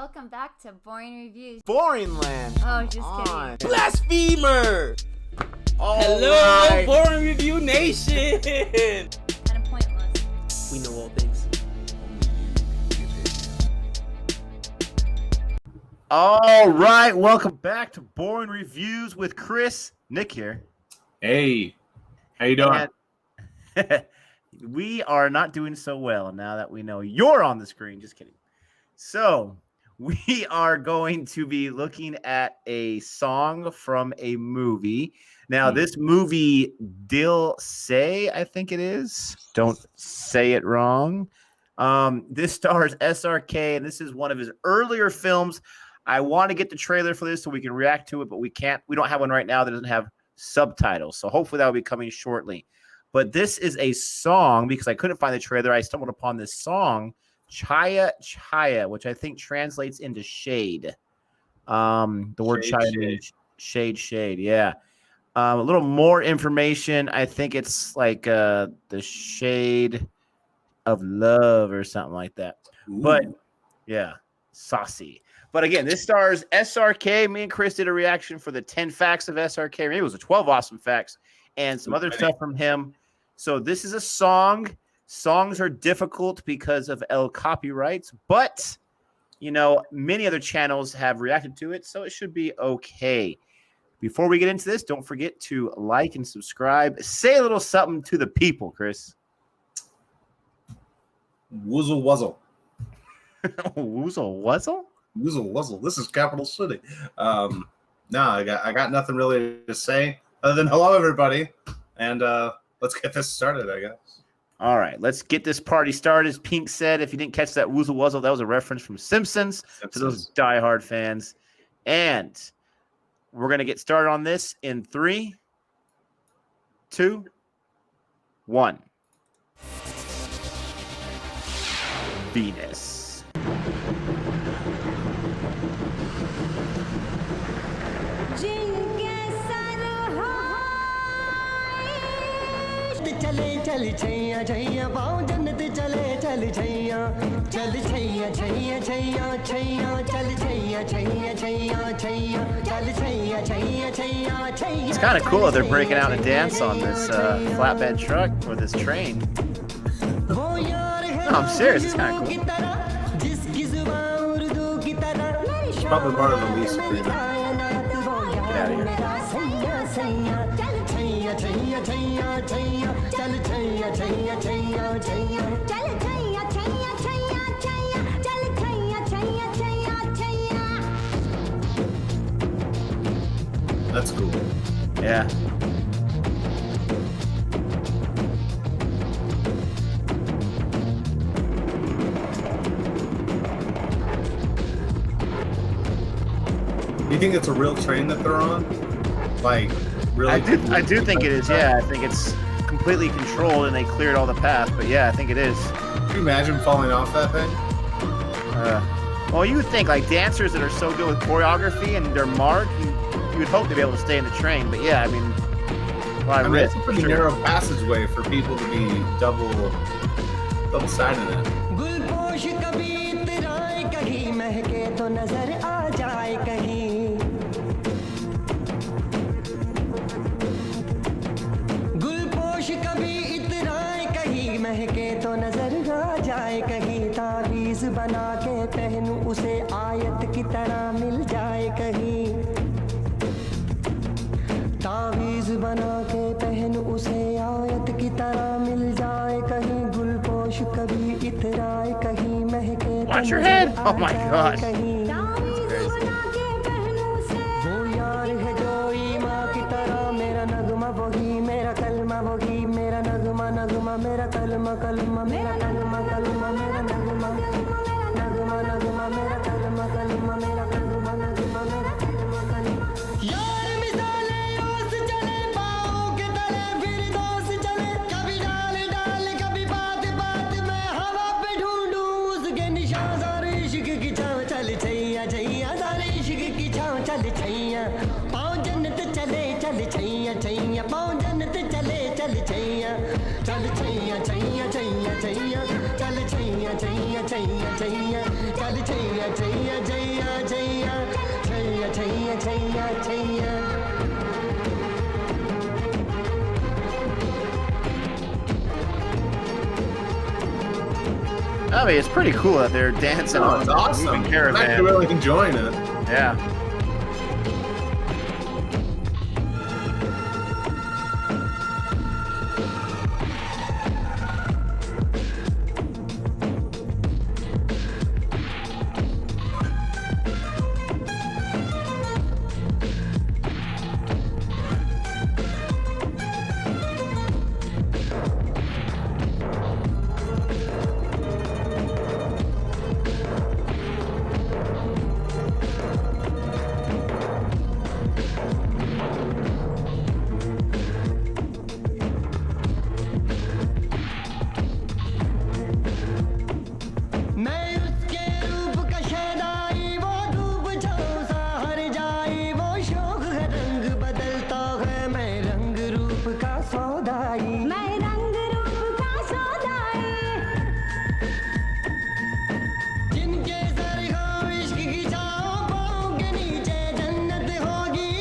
Welcome back to Boring Reviews. Boring land. Oh, just kidding. Blasphemer. Hello, right. Boring Review Nation. Kind of pointless. We know all things. All right, welcome back to Boring Reviews with Chris. Nick here. Hey, how you doing? And we are not doing so well now that we know you're on the screen. Just kidding. So we are going to be looking at a song from a movie. Now, this movie, Dil Se, I think it is. Don't say it wrong. This stars SRK, and this is one of his earlier films. I want to get the trailer for this so we can react to it, but we can't. We don't have one right now that doesn't have subtitles. So hopefully that will be coming shortly. But this is a song, because I couldn't find the trailer. I stumbled upon this song, Chaiyya Chaiyya, which I think translates into shade. The word Chaiyya means shade. Yeah. A little more information. I think it's like the shade of love or something like that. Ooh. But yeah, saucy. But again, this stars SRK. Me and Chris did a reaction for the 10 facts of SRK. Maybe it was the 12 awesome facts and some other stuff from him. So this is a song. Songs are difficult because of copyrights, but you know, many other channels have reacted to it, so it should be okay. Before we get into this, don't forget to like and subscribe. Say a little something to the people, Chris. Woozle wuzzle. Woozle wuzzle? Woozle wuzzle. This is Capital City. No, I got nothing really to say other than hello, everybody. And let's get this started, I guess. All right, let's get this party started. As Pink said, if you didn't catch that Woozle wuzzle, that was a reference from Simpsons to those diehard fans. And we're going to get started on this in 3, 2, 1. Venus. चल छैया छैया पाँव जन्नत चले चल छैया छैया छैया छैया चल छैया छैया छैया छैया चल Chaiyya Chaiyya Chaiyya Chaiyya. It's kind of cool that they're breaking out a dance on this flatbed truck or this train. No, I'm serious. It's kind of cool. It's probably part of the lease agreement. Get out of here. That's cool. Yeah. Do you think it's a real train that they're on? Like, really? I do think it is. Yeah, I think it's completely controlled and they cleared all the paths. But yeah, I think it is. Can you imagine falling off that thing? Well, you would think like dancers that are so good with choreography and their mark, you would hope to be able to stay in the train. But yeah, I mean, it's a pretty narrow passageway for people to be double-sided in. तावीज़ बना के पहनूं उसे आयत की तरह मिल जाए कहीं तावीज़ बना के पहनूं उसे आयत की तरह मिल जाए कहीं गुलपोश कभी इतराए कहीं महके Watch your head! Oh my gosh! वो यार है जो ईमां की तरह मेरा नगमा वही मेरा कलमा वही मेरा नगमा नगमा मेरा कलमा कलमा मेरा कलमा कलमा मेरा नगमा नगमा नगमा मेरा कलमा कलमा मेरा कलमा नगमा मेरा कलमा कलमा यार मिसाले रोज चले पाँव के तले फिर दोस्त चले कभी डाल डाल कभी बात बात में हवा पे ढूंढूं उसके निशान सारे इश्क की छाँव चल छैया छैया सारे इश्क की छाँव चल छैया पाँव जन्नत चले चल छैया छैया पाँव जन्नत चले चल छैया चल छैया छैया छैया छैया चल छैया छैया छैया छैया चल Chaiyya Chaiyya Chaiyya Chaiyya Chaiyya Chaiyya Chaiyya Chaiyya I mean, it's pretty cool that they're dancing Oh, on it's the awesome. moving I'm caravan. actually really enjoying it. Yeah. मैं उसके रूप का शहनाई वो धूप छाँव सा हर जाई वो शौक है रंग बदलता है मैं रंग रूप का सौदाई मैं रंग रूप का सौदाई जिनके सर हो इश्क की छाँव पाँव के नीचे जन्नत होगी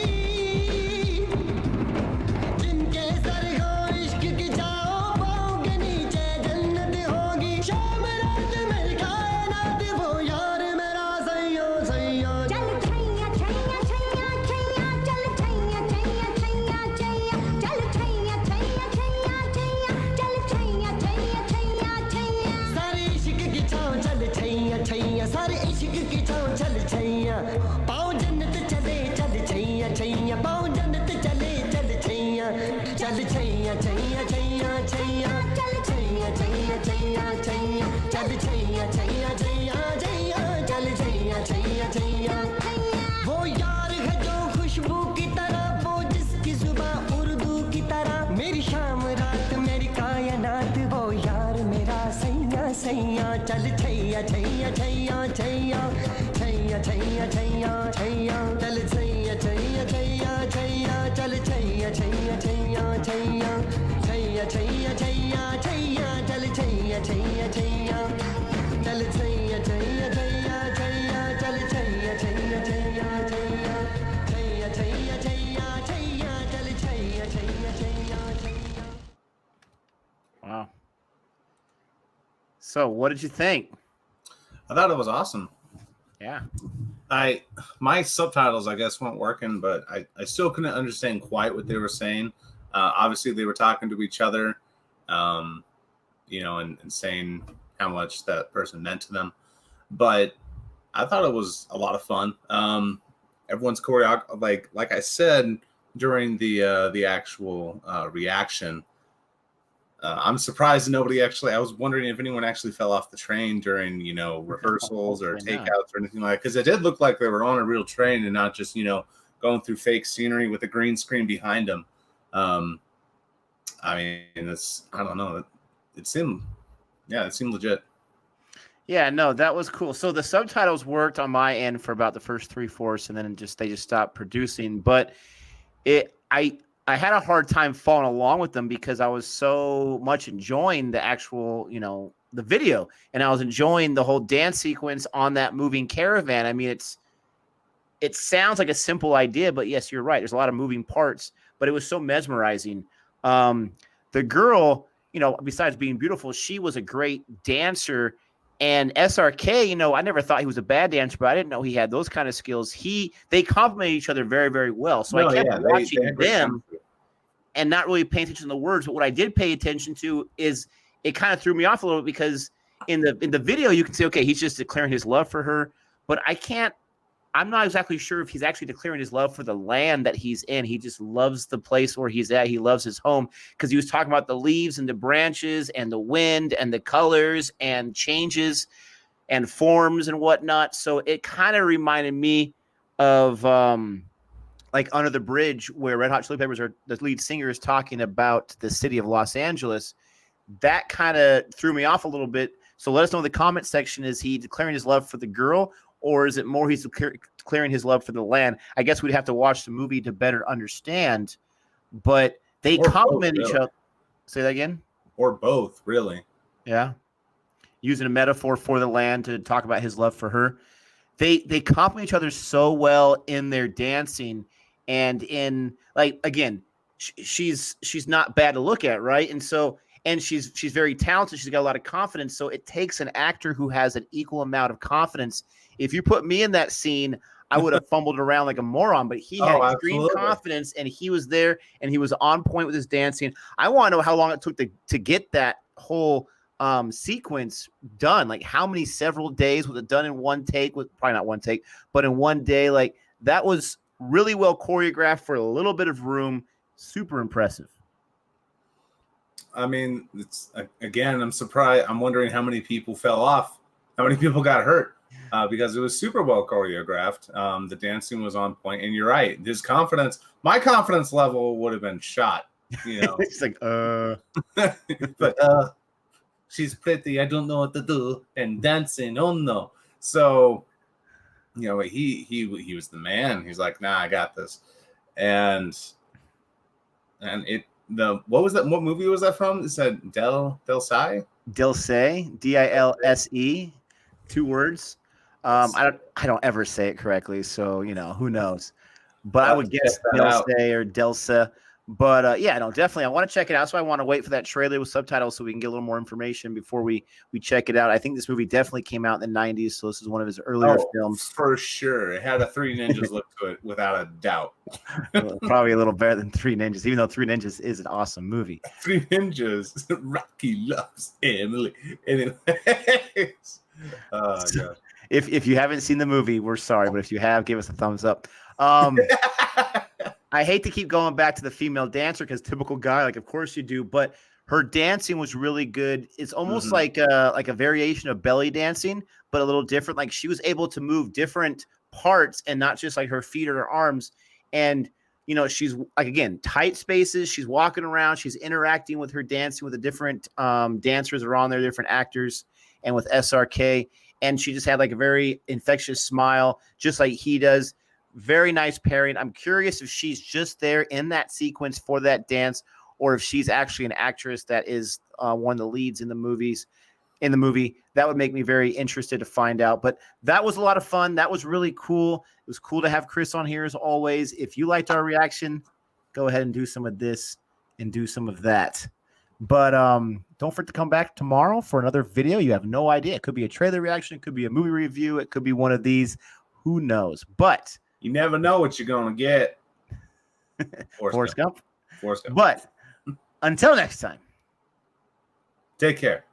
जिनके सर हो इश्क की छाँव पाँव के नीचे जन्नत होगी शाम रात मेरी कायनात वो यार मेरा सैया सैया चल छैया छैया छैया छैया चल छैया छैया छैया छैया चल छैया छैया छैया छैया चल छैया छैया छैया छैया सारे इश्क की छाँव चल छैया छैया सारे इश्क की छाँव चल छैया पाँव जन्नत चले चल छैया छैया पाँव जन्नत चले चल छैया चल छैया छैया छैया छैया चल छैया छैया छैया छैया चल छैया छैया छैया छैया चल छैया छैया छैया वो यार है जो खुशबू की तरह वो जिसकी जुबान उर्दू की तरह मेरी शाम रात मेरी कायनात वो यार मेरा सैया सैया चल छैया छैया छैया छैया छैया छैया छैया छैया चल छैया छैया छैया छैया चल छैया छैया छैया छैया छैया छैया छैया छैया चल छैया छैया छैया चल छैया छैया छैया छैया चल छैया छैया छैया छैया छैया छैया छैया छैया चल Chaiyya Chaiyya Chaiyya Chaiyya Wow. So, what did you think? I thought it was awesome. Yeah. My subtitles, I guess, weren't working, but I still couldn't understand quite what they were saying. Obviously, they were talking to each other, and saying how much that person meant to them. But I thought it was a lot of fun. Everyone's choreographed, like I said during the actual reaction. I'm surprised nobody actually. I was wondering if anyone actually fell off the train during, rehearsals or Hopefully not. takeouts or anything like that. Because it did look like they were on a real train and not just, going through fake scenery with a green screen behind them. I mean, I don't know. It seemed legit. Yeah, no, that was cool. So the subtitles worked on my end for about the first 3/4, and then they just stopped producing. But I had a hard time following along with them because I was so much enjoying the actual, the video, and I was enjoying the whole dance sequence on that moving caravan. I mean, it sounds like a simple idea, but yes, you're right. There's a lot of moving parts, but it was so mesmerizing. The girl, besides being beautiful, she was a great dancer. And SRK, I never thought he was a bad dancer, but I didn't know he had those kind of skills. They complement each other very, very well. So I kept watching them and not really paying attention to the words. But what I did pay attention to is it kind of threw me off a little bit because in the video you can say, okay, he's just declaring his love for her, but I'm not exactly sure if he's actually declaring his love for the land that he's in. He just loves the place where he's at. He loves his home because he was talking about the leaves and the branches and the wind and the colors and changes and forms and whatnot. So it kind of reminded me of like Under the Bridge, where Red Hot Chili Peppers the lead singer is talking about the city of Los Angeles. That kind of threw me off a little bit. So let us know in the comment section, is he declaring his love for the girl, or is it more he's declaring his love for the land? I guess we'd have to watch the movie to better understand. But they complement each other. Say that again. Or both, really. Yeah. Using a metaphor for the land to talk about his love for her. They complement each other so well in their dancing, and in like again, she's not bad to look at, right? And she's very talented. She's got a lot of confidence. So it takes an actor who has an equal amount of confidence. If you put me in that scene, I would have fumbled around like a moron, but he had extreme confidence, and he was there, and he was on point with his dancing. I want to know how long it took to get that whole sequence done. Like how many several days was it done in one take? With probably not one take, but in one day. Like that was really well choreographed for a little bit of room. Super impressive. I mean, it's again, I'm surprised. I'm wondering how many people fell off, how many people got hurt, because it was super well choreographed. The dancing was on point, and you're right. My confidence level would have been shot. You know, It's like but she's pretty. I don't know what to do, and dancing. Oh no! So, you know, he was the man. He's like, nah, I got this, and what was that? What movie was that from? It said Dil Se? Dil Se, Dilse, 2 words. I don't ever say it correctly, so you know who knows. But I would guess Dil Se or Delsa. But yeah, no, definitely. I want to check it out. So I want to wait for that trailer with subtitles so we can get a little more information before we check it out. I think this movie definitely came out in the 90s, so this is one of his earlier films. For sure. It had a Three Ninjas look to it, without a doubt. Probably a little better than Three Ninjas, even though Three Ninjas is an awesome movie. Three Ninjas. Rocky loves Emily. Anyways. Oh, God. If you haven't seen the movie, we're sorry, but if you have, give us a thumbs up. I hate to keep going back to the female dancer because typical guy, like of course you do, but her dancing was really good. It's almost like a variation of belly dancing, but a little different. Like she was able to move different parts and not just like her feet or her arms. And you know, she's like again tight spaces. She's walking around. She's interacting with her dancing with the different dancers that are on there, different actors, and with SRK. And she just had like a very infectious smile, just like he does. Very nice pairing. I'm curious if she's just there in that sequence for that dance, or if she's actually an actress that is one of the leads in the movie. That would make me very interested to find out. But that was a lot of fun. That was really cool. It was cool to have Chris on here as always. If you liked our reaction, go ahead and do some of this and do some of that. But don't forget to come back tomorrow for another video. You have no idea. It could be a trailer reaction. It could be a movie review. It could be one of these. Who knows? But you never know what you're going to get. Forrest Gump. Forrest Gump. But until next time. Take care.